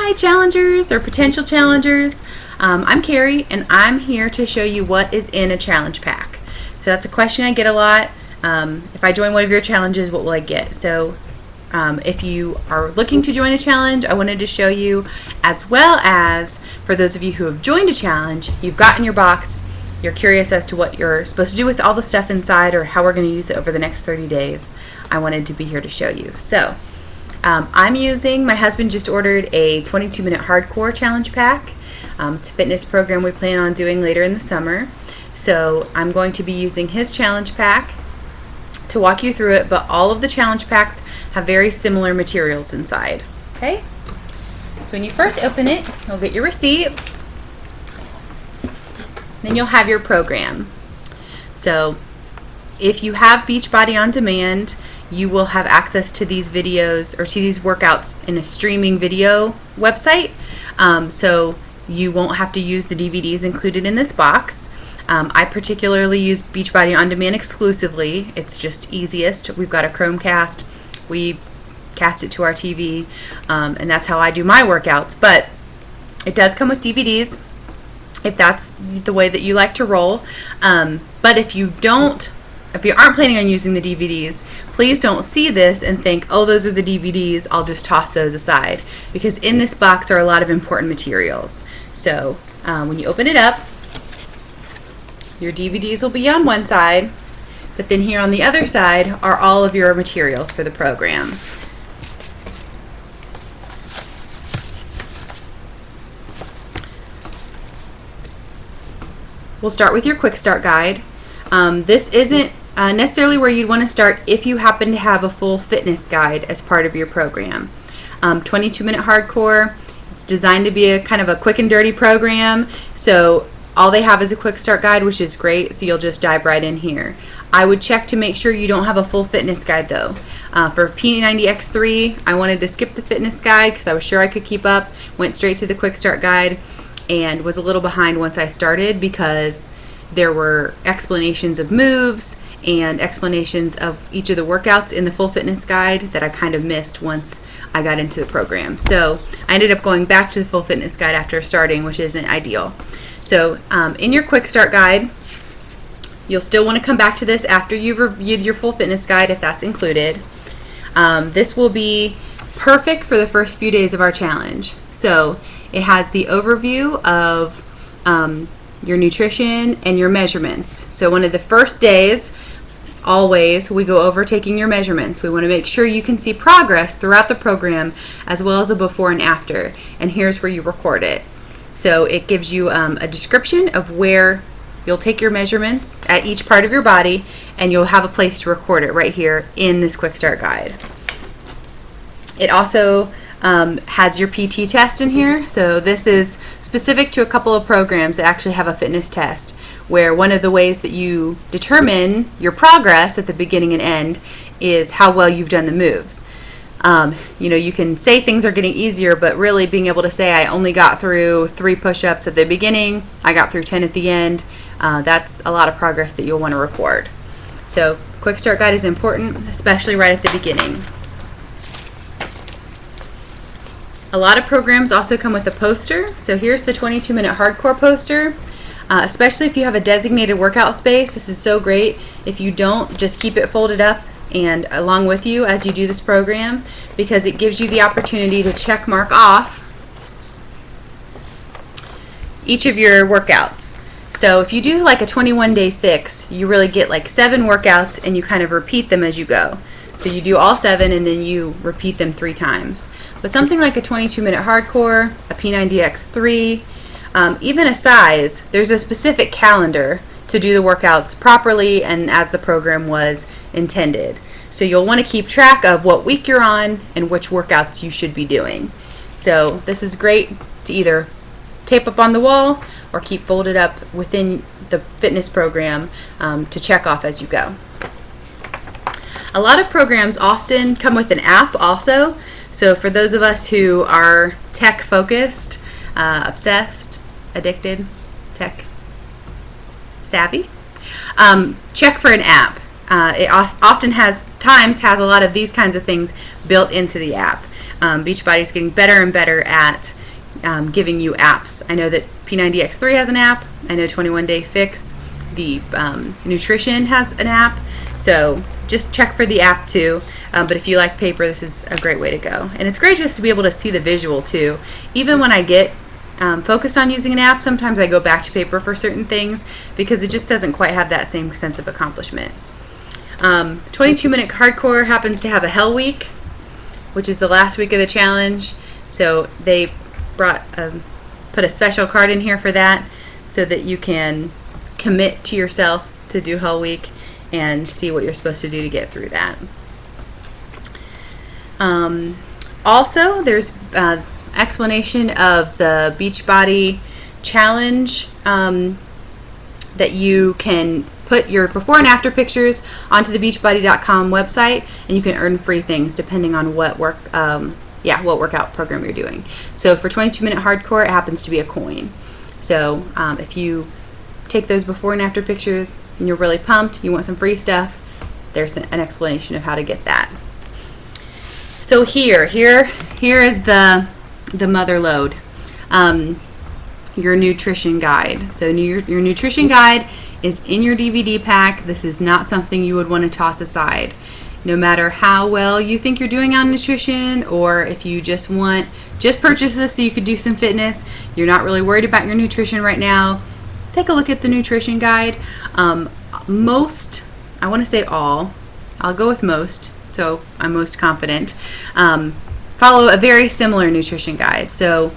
Hi challengers or potential challengers, I'm Carrie and I'm here to show you what is in a challenge pack. So that's a question I get a lot. If I join one of your challenges, what will I get? So if you are looking to join a challenge, I wanted to show you, as well as for those of you who have joined a challenge, you've gotten your box, you're curious as to what you're supposed to do with all the stuff inside or how we're going to use it over the next 30 days. I wanted to be here to show you. So my husband just ordered a 22-minute hardcore challenge pack. It's a fitness program we plan on doing later in the summer. So I'm going to be using his challenge pack to walk you through it, but all of the challenge packs have very similar materials inside. Okay? So when you first open it, you'll get your receipt. Then you'll have your program. So if you have Beachbody On Demand, you will have access to these videos or to these workouts in a streaming video website. So you won't have to use the DVDs included in this box. I particularly use Beachbody On Demand exclusively. It's just easiest. We've got a Chromecast. We cast it to our TV, and that's how I do my workouts. But it does come with DVDs if that's the way that you like to roll. But if you aren't planning on using the DVDs, please don't see this and think, oh, those are the DVDs, I'll just toss those aside. Because in this box are a lot of important materials. So when you open it up, your DVDs will be on one side, but then here on the other side are all of your materials for the program. We'll start with your quick start guide. This isn't necessarily where you'd want to start if you happen to have a full fitness guide as part of your program. 22-minute hardcore, it's designed to be a kind of a quick and dirty program, so all they have is a quick start guide, which is great, so you'll just dive right in here. I would check to make sure you don't have a full fitness guide though. For P90X3, I wanted to skip the fitness guide because I was sure I could keep up, went straight to the quick start guide, and was a little behind once I started because there were explanations of moves and explanations of each of the workouts in the full fitness guide that I kind of missed once I got into the program. So I ended up going back to the full fitness guide after starting, which isn't ideal. So in your quick start guide, you'll still want to come back to this after you've reviewed your full fitness guide if that's included. This will be perfect for the first few days of our challenge. So it has the overview of your nutrition and your measurements. So one of the first days, always, we go over taking your measurements. We want to make sure you can see progress throughout the program as well as a before and after. And here's where you record it. So it gives you a description of where you'll take your measurements at each part of your body, and you'll have a place to record it right here in this quick start guide. It also has your PT test in here. So this is specific to a couple of programs that actually have a fitness test, where one of the ways that you determine your progress at the beginning and end is how well you've done the moves. You can say things are getting easier, but really being able to say I only got through 3 push-ups at the beginning, I got through 10 at the end, that's a lot of progress that you'll want to record. So quick start guide is important, especially right at the beginning. A lot of programs also come with a poster. So here's the 22-minute hardcore poster. Especially if you have a designated workout space, this is so great. If you don't, just keep it folded up and along with you as you do this program, because it gives you the opportunity to check mark off each of your workouts. So if you do like a 21-day fix, you really get like 7 workouts and you kind of repeat them as you go. So you do all 7 and then you repeat them 3 times. But something like a 22-minute hardcore, a P90X3, even a size, there's a specific calendar to do the workouts properly and as the program was intended. So you'll want to keep track of what week you're on and which workouts you should be doing. So this is great to either tape up on the wall or keep folded up within the fitness program to check off as you go. A lot of programs often come with an app also. So for those of us who are tech focused, obsessed, addicted, tech savvy, check for an app. It often has a lot of these kinds of things built into the app. Beachbody's getting better and better at giving you apps. I know that P90X3 has an app. I know 21 Day Fix, the nutrition has an app. So just check for the app too. But if you like paper, this is a great way to go. And it's great just to be able to see the visual too. Even when I get focused on using an app, sometimes I go back to paper for certain things because it just doesn't quite have that same sense of accomplishment. 22-minute hardcore happens to have a Hell Week, which is the last week of the challenge. So they put a special card in here for that so that you can commit to yourself to do Hell Week and see what you're supposed to do to get through that. Also, there's explanation of the Beachbody challenge that you can put your before and after pictures onto the beachbody.com website, and you can earn free things depending on what workout program you're doing. So for 22-minute hardcore, it happens to be a coin. So if you take those before and after pictures and you're really pumped, you want some free stuff, there's an explanation of how to get that. So here is the mother lode, your nutrition guide. So your nutrition guide is in your DVD pack. This is not something you would want to toss aside. No matter how well you think you're doing on nutrition, or if you just purchase this so you could do some fitness, you're not really worried about your nutrition right now, take a look at the nutrition guide. Most, I want to say all, I'll go with most, so I'm most confident, follow a very similar nutrition guide. So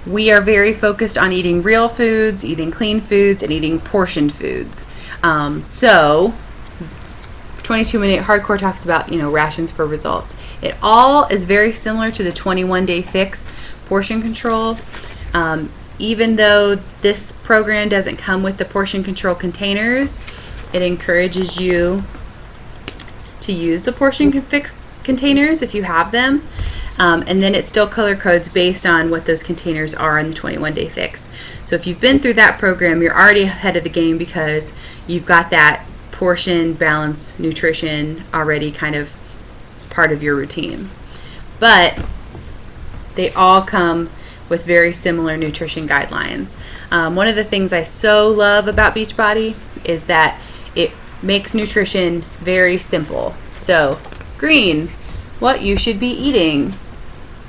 we are very focused on eating real foods, eating clean foods, and eating portioned foods. So 22-minute hardcore talks about, rations for results. It all is very similar to the 21 Day Fix portion control. Even though this program doesn't come with the portion control containers, it encourages you to use the portion fix containers if you have them. And then it still color codes based on what those containers are in the 21 Day Fix. So if you've been through that program, you're already ahead of the game because you've got that portion, balance, nutrition already kind of part of your routine. But they all come with very similar nutrition guidelines. One of the things I so love about Beachbody is that it makes nutrition very simple. So, green, what you should be eating.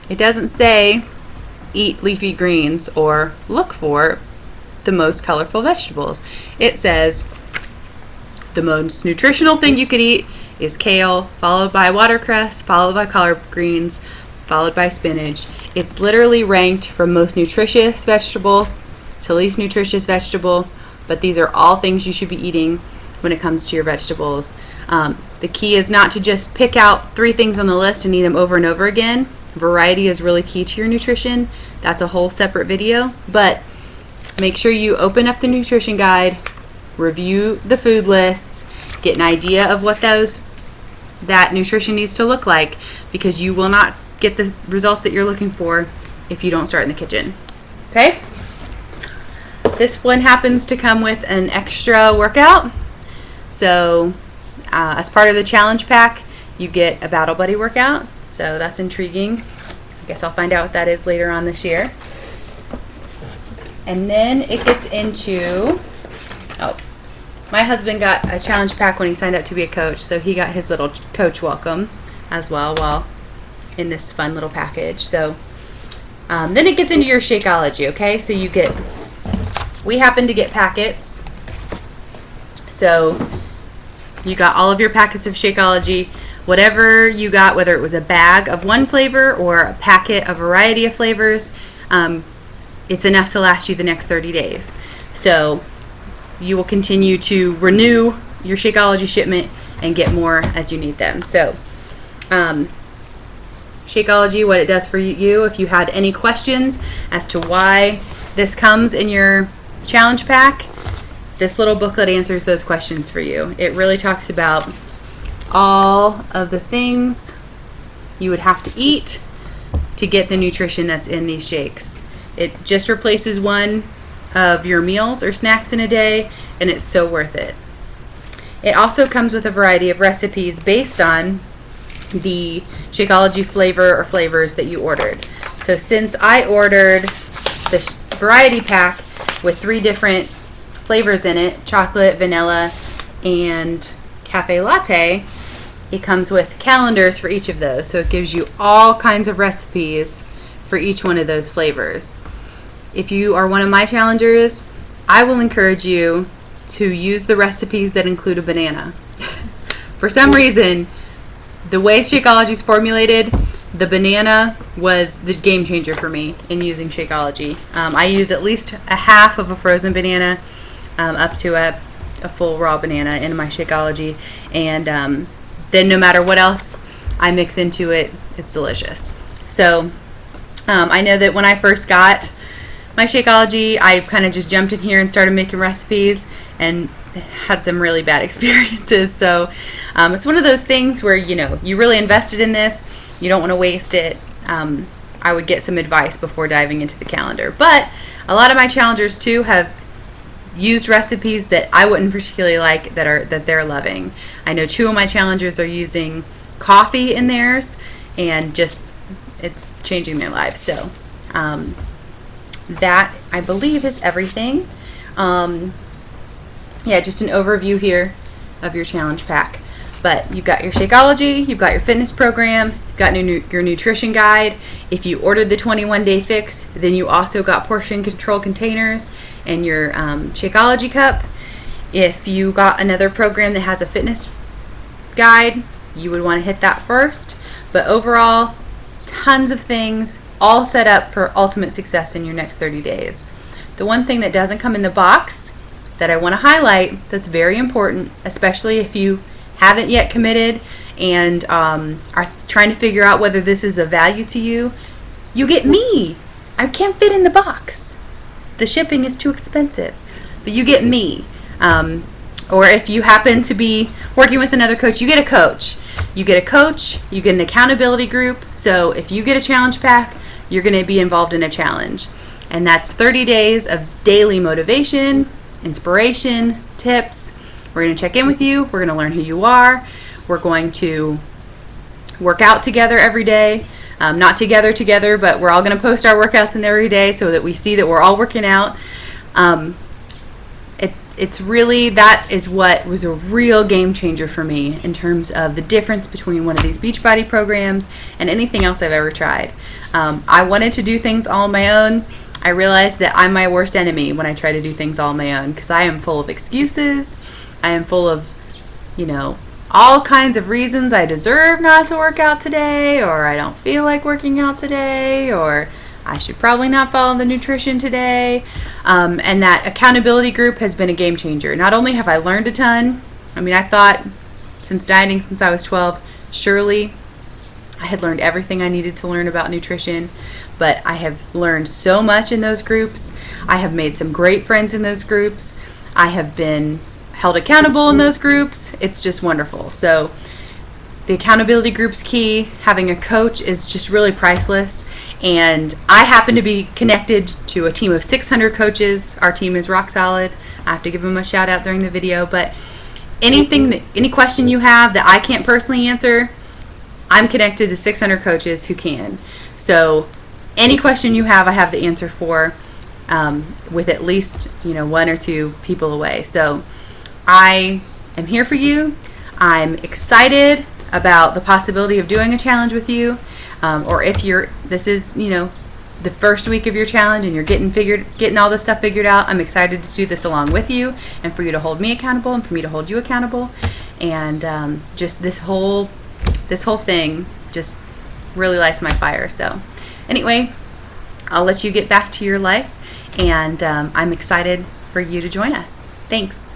It doesn't say eat leafy greens or look for the most colorful vegetables. It says the most nutritional thing you could eat is kale, followed by watercress, followed by collard greens, followed by spinach. It's literally ranked from most nutritious vegetable to least nutritious vegetable, but these are all things you should be eating when it comes to your vegetables. The key is not to just pick out 3 things on the list and eat them over and over again. Variety is really key to your nutrition. That's a whole separate video, but make sure you open up the nutrition guide, review the food lists, get an idea of what that nutrition needs to look like, because you will not get the results that you're looking for if you don't start in the kitchen. Okay? This one happens to come with an extra workout. So as part of the challenge pack, you get a Battle Buddy workout. So that's intriguing. I guess I'll find out what that is later on this year. And then it gets into, my husband got a challenge pack when he signed up to be a coach, so he got his little coach welcome as well while in this fun little package. So then it gets into your Shakeology, okay? So we happen to get packets. So you got all of your packets of Shakeology. Whatever you got, whether it was a bag of one flavor or a packet of a variety of flavors, it's enough to last you the next 30 days. So you will continue to renew your Shakeology shipment and get more as you need them. So Shakeology, what it does for you, if you had any questions as to why this comes in your challenge pack, this little booklet answers those questions for you. It really talks about all of the things you would have to eat to get the nutrition that's in these shakes. It just replaces one of your meals or snacks in a day, and it's so worth it. It also comes with a variety of recipes based on the Shakeology flavor or flavors that you ordered. So since I ordered the variety pack with 3 different flavors in it, chocolate, vanilla, and cafe latte, it comes with calendars for each of those. So it gives you all kinds of recipes for each one of those flavors. If you are one of my challengers, I will encourage you to use the recipes that include a banana. For some reason, the way Shakeology is formulated, the banana was the game changer for me in using Shakeology. I use at least a half of a frozen banana up to a full raw banana in my Shakeology, and then no matter what else I mix into it, it's delicious. So I know that when I first got my Shakeology, I kind of just jumped in here and started making recipes and had some really bad experiences. So it's one of those things where, you really invested in this, you don't want to waste it. I would get some advice before diving into the calendar. But a lot of my challengers too have used recipes that I wouldn't particularly like that they're loving. I know 2 of my challengers are using coffee in theirs, and just it's changing their lives. So that, I believe, is everything. Just an overview here of your challenge pack. But you've got your Shakeology, you've got your fitness program, you've got your nutrition guide. If you ordered the 21-day fix, then you also got portion control containers and your Shakeology cup. If you got another program that has a fitness guide, you would want to hit that first. But overall, tons of things all set up for ultimate success in your next 30 days. The one thing that doesn't come in the box that I want to highlight that's very important, especially if you haven't yet committed and are trying to figure out whether this is of value to you, you get me. I can't fit in the box. The shipping is too expensive, but you get me. Or if you happen to be working with another coach, you get a coach. You get a coach, you get an accountability group. So if you get a challenge pack, you're going to be involved in a challenge. And that's 30 days of daily motivation, inspiration, tips. We're going to check in with you. We're going to learn who you are. We're going to work out together every day. Not together, but we're all going to post our workouts in there every day so that we see that we're all working out. It's really, that is what was a real game changer for me in terms of the difference between one of these Beachbody programs and anything else I've ever tried. I wanted to do things all on my own. I realized that I'm my worst enemy when I try to do things all on my own, because I am full of excuses. I am full of, all kinds of reasons I deserve not to work out today, or I don't feel like working out today, or I should probably not follow the nutrition today. And that accountability group has been a game changer. Not only have I learned a ton, I thought since dieting since I was 12, surely I had learned everything I needed to learn about nutrition, but I have learned so much in those groups. I have made some great friends in those groups. I have been held accountable in those groups. It's just wonderful. So the accountability group's key. Having a coach is just really priceless. And I happen to be connected to a team of 600 coaches. Our team is rock solid. I have to give them a shout out during the video. But any question you have that I can't personally answer, I'm connected to 600 coaches who can. So any question you have, I have the answer for, with at least 1 or 2 people away. So I am here for you. I'm excited about the possibility of doing a challenge with you, or if this is the first week of your challenge and you're getting all this stuff figured out. I'm excited to do this along with you, and for you to hold me accountable, and for me to hold you accountable, and just this whole thing just really lights my fire. So anyway, I'll let you get back to your life, and I'm excited for you to join us. Thanks.